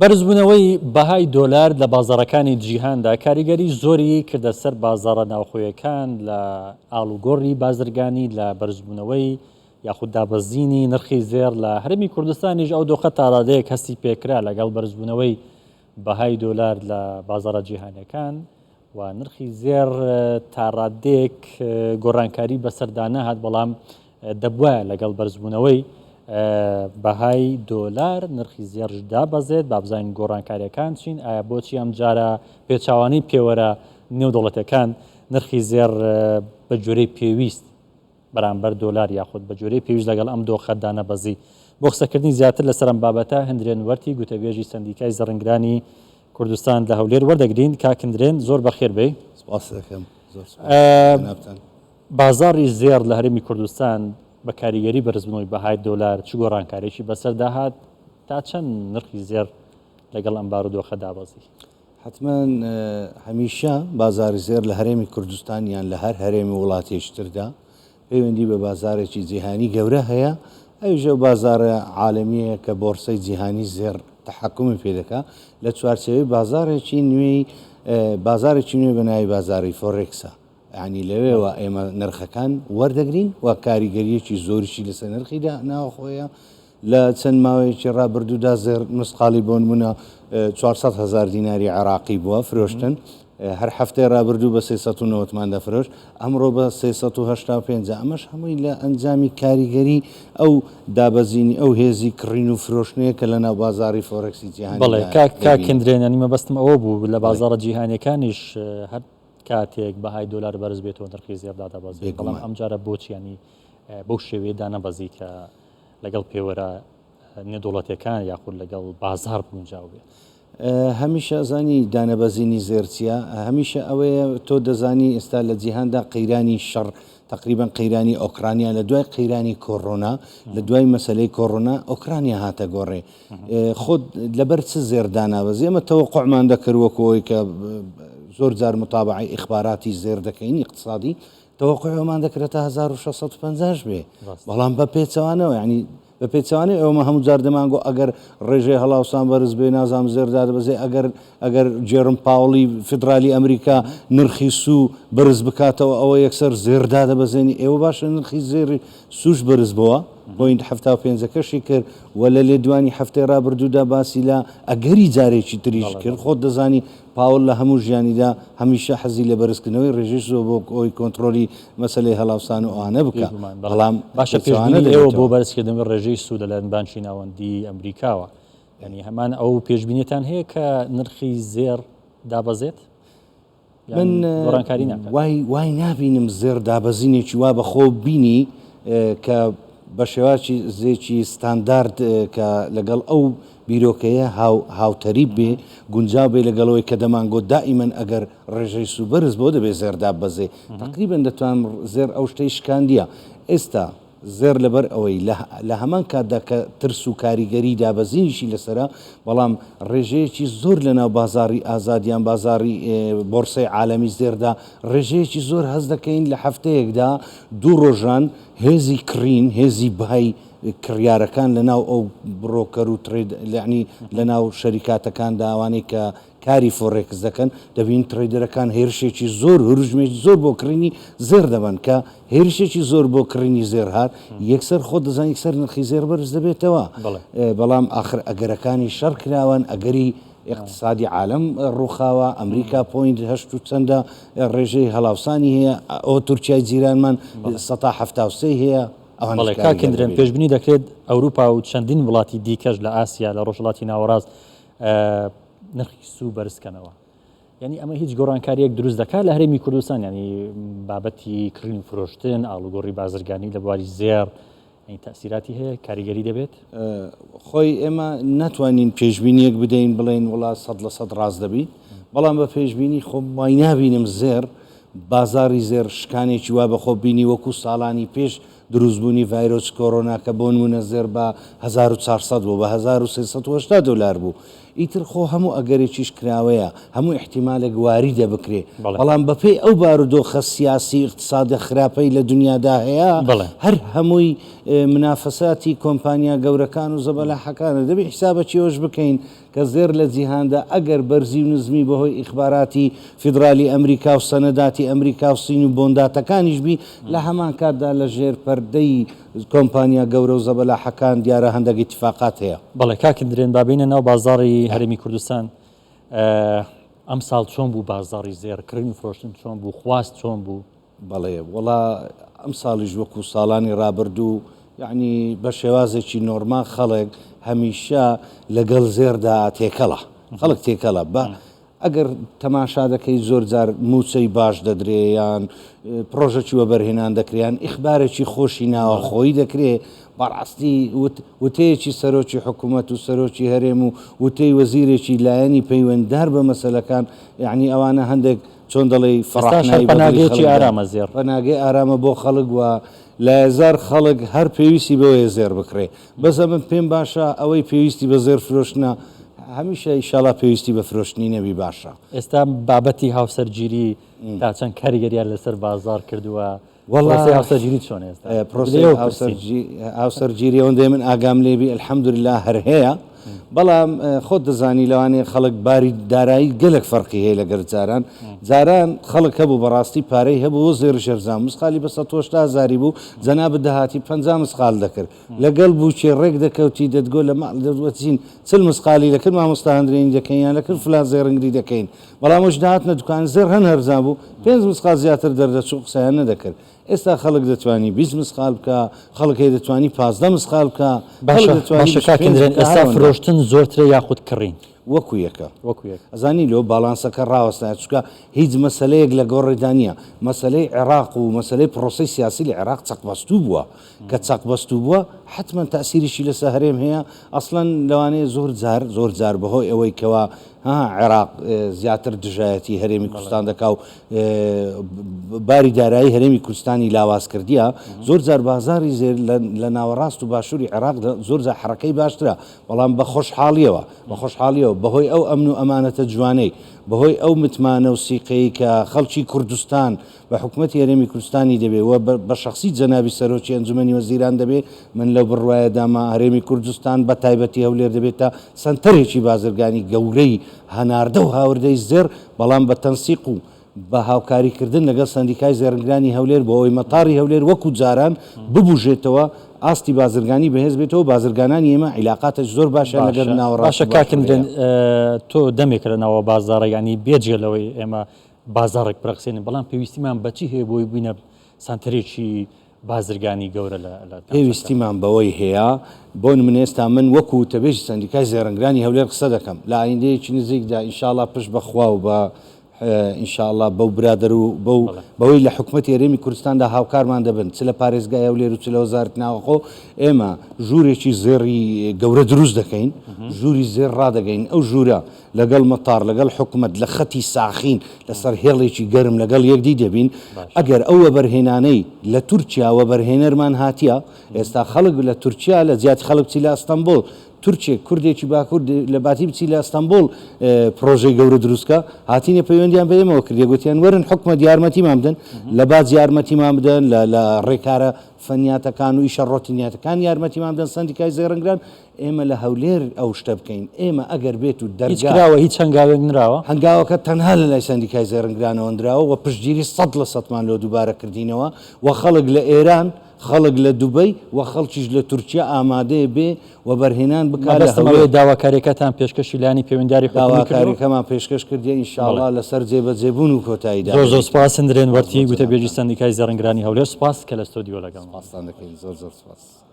بەرزبوونەوەی بەهای دۆلار لە بازاڕەکانی جیهاندا کاریگەری زۆری کردە سەر بازاڕە ناوخۆیەکان لە ئاڵوگۆڕی بازرگانی لە بەرزبوونەوەی یاخود دابەزینی نرخی زێر لە هەرمی کوردستانیش ئەو دۆخە تاڕادەیەک هەستی پێکرا لەگەڵ بەرزبوونەوەی بەهای دۆلار لە بازاڕە جیهانەکان و نرخی زێر تاڕادەیەک گۆڕانکاری بەسەردانە هات بەڵام دەبووە لەگەڵ بەرزبوونەوەی بەهای دۆلار نرخی زێڕش دابەزێت با بزانین گۆڕانکاریەکان چین ئایا بۆچی ئەم جارە پێچاوانەی پێوەرە نێودەوڵەتەکان نرخی زێر بە جۆرەی پێویست بەرامبەر دۆلار یاخود بە جۆرەی پێویست لەگەڵ ئەم دۆخە دانەبەزی بۆ قسەکردنی زیاتر لەسەر ئەم بابەتە هەندرێن وەرتی گوتەبێژی سەندیکای زەڕنگرانی کوردستان لە هەولێر وەردەگرین کاکندرێن زۆر بەخێر بێ. سپاس دەکەم. بازاڕی زێر لە هەرمی کوردستان بە کاریگەری بەرزبوونەوەی بەهای دۆلار چ گۆڕانکاریی بەسەردا هات تا چەند نرخی زێر لەگەڵ ئەم بارودۆخە دابەزی؟ حتمما هەمیشە بازاری زێر لە هەرێمی کوردستان یان لە هەر هەرێمی وڵاتێشتردا پەیوەندی بە بازارێکی جیهانی گەورە هەیە. ئەوژە بازارە عالەمیە کە بۆرسەی جیهانی زێر تحکمی پێ دەکا لە چوارچێوەی بازارێکی نوێی بازارێکی نوێ بەناوی بازاری فۆڕێکسە. ینی لەوێەوە ئێمە نرخەکان وەردەگرین و کاریگەریەکی زۆریشی لەسەر نرخیدا ناوخۆیە لە چەند ماوەیەکی ڕابردوودا زێر مسقاڵی بۆ نمونە 400,000 دیناری عراقی بووە فرۆشتن هەر هەفتەی ڕابردوو بە 390 دەفرۆشت ئەمڕۆ بە 385. ئەمەش هەمووی لە ئەنجامی کاریگەری ئەو دابەزینی ئەو هێزی کڕین و فرۆشتنەیە کە لە ناو بازاری فۆرەکسی جیهانی. بەڵێ کاکندرێنانی مەبەستم ئەوە بوو لە بازاڕە جیهانیەکانیش هەر کاتێک بەهای دۆلار بەرز بێتەوە نرخی زێردا دەبەزێت بەڵام ئەم جارە بۆچیانی بەو شێوەیەدا نەبەزی کە لەگەڵ پێوەرە نێودوڵەتەکان یاخود لەگەڵ بازار بونجاو بێت. هەمیشە زانی دانەبەزینی زێرچیە هەمیشە ئەوەیە تۆ دەزانی ئێستا لە جیهاندا قەیرانی شەڕ تقریبان قەیرانی ئۆکرانیا لە دوای قەیرانی کۆڕۆنا لە دوای مەسلەی کۆڕۆنا ئۆکرانیا هاتە گۆڕێ خۆت لەبەر چ زێردانابەزی ئەمە تەوەقوعمان دەکردوەکەوەی کە زۆر جار متابعی ئیخباراتی زێر دەکەین اقتصادی تەوەقوعمان دەکرێتە 1650 بێ بەڵام بە پێچەوانەوە ینی بە پێچوانێ ئەومە هەموو جار دەمانگۆ ئەگەر ڕێژەی هەڵاوسان بەرز بێ نازام زێردا دەبەزێ ئەگەر جێرم پاوڵی فدرالی ئەمریکا نرخی سوو بەرز بکاتەوە ئەوە یەکسەر زێردا دەبەزێنی ئێوە باشە نرخی زێری سوش بەرز بووە بۆین 75 کرد و لە لێدوانی هەفتەی ڕابردوودا باسی لە ئەگەری جارێکی تریش کرد خۆت دەزانی پاوڵ لە هەموو ژیانیدا هەمیشە حەزی لە بەرزکردنەوەی ڕێژەی زۆر بۆ ئەوی کۆنتترۆلی مەسلەی هەڵاوسان و ئەوانە بکە بەڵام باشە پێشبینی بۆ بەرزکردنەوەی ڕێژەی سوود لە بانکی ناوەندی ئەمریکاوە ینی هەمان ئەو پێشبینیتان هەیە کە نرخی زێر دابەزێت من وای نابینم زێر دابەزینێکی وا بەخۆ بینی کە بە شێوازی زێکی ستاندارد کە لەگەڵ ئەو بیرۆکەیە هاوتەریب بێ گونجاو بێ لەگەڵەوەی کە دەمانگۆ دائیمەن ئەگەر ڕێژەی سوبەرز بۆ دەبێت زێردا بەزێ تقریبن دەتوان زێر ئەو شتەی شکاندیە ئێستا زێر لەبەر ئەوەی لە هەمان کاتدا کە ترس و کاریگەری دابەزینیشی لەسرە بەڵام ڕێژەیەکی زۆر لەناو بازاری ئازادیان بازاری بۆرسەی عالەمی زێردا ڕێژەیەکی زۆر هەز دەکەین لە هەفتەیەکدا دوو ڕۆژان هێزی کڕین هێزی بهای کڕیارەکان لەناو ئەو بڕۆکەر و لەعنی لەناو شەریکاتەکاندا ئەوانەی کە کاری فۆڕێکس دەکەن دەبین تڕیدەرەکان هێرشێکی زۆر هەروژمێکی زۆر بۆ کڕینی زێر دەبن کە هێرشێکی زۆر بۆ کڕینی زێر هات یەکسەر خۆ دەزان یەکسەر نرخی زێر بەرز دەبێتەوە بەڵام ئاخر ئەگەرەکانی شەڕ کراون ئەگەری اقتصادی عالم ڕووخاوە ئەمریکا پوینت هەشت و چەندە ڕێژەی هەڵاوسانی هەیە ئەو تورکیای جیرانمان 173 هەیە بەڵێ کاکندرێن پێشبینی دەکرێت ئەوروپا و چەندین وڵاتی دیکەش لە ئاسیا لە ڕۆژهڵاتی ناوەڕاست نرخی سوو بەرزکەنەوە ینی ئەمە هیچ گۆڕانکاریەک دروست دەکات لە هەرێمی کوردستان ینی بابەتی کڕین فرۆشتن ئاڵوگۆڕی بازرگانی لە بواری زێر تەسیراتی هەیە کاریگەری دەبێت خۆی ئێمە ناتوانین پێشبینیەک بدەین بڵێن وڵات 100% ڕاست دەبی بەڵام بە پێشبینی خۆم وای نابینم زێر بازاری زێر شکانێکی وا بەخۆ بینی وەکو ساڵانی پێش دروستبوونی ڤایرۆس کۆڕۆنا کە بۆ نمونە زێر بە 1400 بوو بە 1380 دلار بوو ئیتر خۆ هەموو ئەگەرێکیش کراوەیە هەموو احتیمالێک واری دەبکرێ بەڵام بەپێی ئەو بارودۆخە سیاسی اقتصادە خراپەی لە دنیادا هەیە هەر هەمووی منافەساتی کۆمپانیا گەورەکان و زەبەلاحەکانە دەبێت حسابەکی ئەوش بکەین کە زێر لە جیهاندا ئەگەر بەرزی و نزمی بەهۆی ئیخباراتی فیدرالی ئەمریکا و سەنەداتی ئەمریکا و سین و بۆنداتەکانیش بی لە هەمان کاتدا لە ژێر پەردەی کۆمپانیا گەورە و زەبەلاحەکان دیارە هەندێک اتفاقات هەیە. بەڵێ کاکن درێن بابینە ناو بازاڕی هەرێمی کوردستان ئەم ساڵ چۆن بوو بازاڕی زێڕکردن و فرۆشتن چۆن بوو خواست چۆن بوو؟ بەڵێ وڵا ئەم ساڵیش وەکو ساڵانی ڕابردوو یعنی بە شێوازێکی نۆرمان خەڵک هەمیشە لەگەڵ زێردا تێکەڵە خەڵک تێکەڵە بە ئەگەر تەماشا دەکەی زۆر جار موچەی باش دەدرێیان پرۆژەکی وەبەرهێنان دەکریان ئیخبارێکی خۆشی ناوەخۆی دەکرێت بەڕاستی وتەیەکی سەرۆکی حکوومەت و سەرۆکی هەرێم و وتەی وەزیرێکی لایەنی پەیوەنددار بە مەسەلەکان یعنی ئەوانە هەندێک چۆن دەڵێ فڕاحنایی پەناگەیەکی ئارامە زێر پەناگەی ئارامە بۆ خەڵک وە لە هزار خەڵک هەر پێویستی بەوەیە زێر بکرێ بەزە من پێم باشە ئەوەی پێویستی بە زێر فرۆشتنە هەمیشە ئیشاڵا پێویستی بە فرۆشتنی نەبی باشە. ئێستا بابەتی هاوسەرگیری تا چەند کاریگەریان لەسەر بازار کردووە هاوسەرگیری چۆن ئێستا هاوسەرگیری ئەوەندەی من ئاگام لێبی ئەلحەمدوللا هەر هەیە بەڵام خۆت دەزانی لەوانەیە خەڵک باری دارایی گەلک فەرقی هەیە لەگەر جاران خەڵک هەبوو بەڕاستی پارەی هەبوو زێر ژەرزان مسقالی بە 180,000 بوو جەنابەت دەهاتی 50 مسقال دەکرد لەگەڵ بووچێ ڕێک دەکەوتی دەتگۆ لە ماڵ دەوەچین چل مسقالی دەکرد مامۆستا هەندرێنی دەکەیان لەکرد فلان زێڕنگری دەکەین بەڵام وش داهاتنە دوکان زێر هەن هەرزان بوو 5 مسقال زیاتر دەردەچوو قسەیان نەدەکرد. ئێستا خەڵک دەتوانی 20 مسقال بکە خەڵکی دەتوانی 15 مسقال بکە ئێستا فرۆشتن زۆرترە یاخود کڕین وەکو یەکە ئەزانی لەوە باڵانسەکە ڕاوەستایە چکە هیچ مەسلەیەک لە گۆڕێدا نییە مەسلەی عێراق و مەسلەی پرۆسی سیاسی لە عێراق چەقبەستوو بووە کە چەقبەستوو بووە حتمما تاسیریشی لەسەر هەرێم هەیە ئەسڵەن لەوانەیە زۆر جار بەهۆی ئەوەی کەوا عێراق زیاتر دژایەتی هەرێمی کوردستان دەکا و باری دارایی هەرێمی کوردستانی لاواز کردیە زۆر جار بازاری زێر لە ناوەڕاست و باشووری عێراق زۆر جار حرەکەی باشترە بەڵام بە خۆشحاڵیەوە بەهۆی ئەو ئەمن و ئەمانەتە جوانەی بەهۆی ئەو متمانە و سیقەی کە خەڵکی کوردستان بە حکوومەتی هەرێمی کوردستانی دەبێت و بە شخصی جەنابی سەرۆکی ئەنجومەنی وەزیران دەبێت من لەو بڕوایەداما هەرێمی کوردستان بە تایبەتی هەولێر دەبێتە سنتەرێکی بازرگانی گەورەی هەناردە و هاوردەی زێر بەڵام بە تەنسیق و بە هاوکاریکردن لەگەڵ سەندیکای زێڕنگرانی هەولێر بۆ ئەوەی مەتاری هەولێر وەکو جاران ببوژێتەوە ئاستی بازرگانی بەهێز بێتەوە بازرگانانی ئێمە عیلاقاتش زۆر باشە لەگەر ناوەڕاست باشە کاکن تۆ دەمێکرنەوە بازارە ینی بێجێلەوەی ئێمە بازارێک بڕخسێنن بەڵام پێویستیمان بەچی هەیە بۆی بووینە سانتەرێکی بازرگانی گەورە لە پێویستیمان بەوەی هەیە بۆ من ئێستا من وەکو تەبێژی سەندیکای زێڕنگرانی هەولێر قسە دەکەم لە ئایندەیەکی نزیکدا ئینشاءڵڵا پشت بەخوا و بە ئینشاءڵڵا بەو برادر و بەوەی لە حکوومەتی هەرێمی کوردستاندا هاوکارمان دەبن چ لە پارێزگای هەولێر و چ لە وەزارەتی ناوەخۆ ئێمە ژوورێکی زێڕی گەورە دروست دەکەین ژووری زێر ڕادەگەین ئەو ژوورە لەگەڵ مەتار لەگەڵ حکوومەت لە خەتی ساخین لەسەر هێڵێکی گەرم لەگەڵ یەکدی دەبین ئەگەر ئەو وەبەرهێنانەی لە تورکیا وەبەرهێنەرمان هاتیە ئێستا خەڵک لە تورکیا لە زیاتی خەڵک بچی لە ئەستەمبۆڵ تورکێک کوردێکی باکوورد لە باتی بچی لە ئەستەمبۆڵ پرۆژەی گەورە دروستکە هاتینە پەیوەندیان بەێمەوە کردێ گوتیان وەرن حکومەت یارمەتیمان بدەن لە باز یارمەتیمان بدەن لە ڕێکارە فەنیاتەکان و ئیشە ڕۆتینیاتەکان یارمەتیمان بدەن سەندیکای زێڕنگران ئێمە لە هەولێر ئەو شتە بکەین ئێمە ئەگەر بێت و دەرگاوە هیچ هەنگاوێک نراوە هەنگاوەکە تەنها لە لای سەندیکای زێڕنگرانەوە نراوە و پشتگیری 100% لۆ دووبارە کردینەوە و خەڵک لە ئێران خەڵک لە دوبەی و خەڵکیش لە تورکیا ئامادەیە بێ و بەرهێنان بکارەوەی داواکاریەکەتان پێشکەشی لانی پەیوەندداری داواکاریەکەمان پێشکەش کردی ئینشاءڵڵا لەسەر جێبەجێبوون و کۆتاییدا زۆر سپاسن درێن وەرتی گوتە بێژی سەندیکای زێڕنگرانی هەولێر سپاس کە لە ستۆدیۆ لەگەڵ سپاسان دەکەین زۆر سپاس.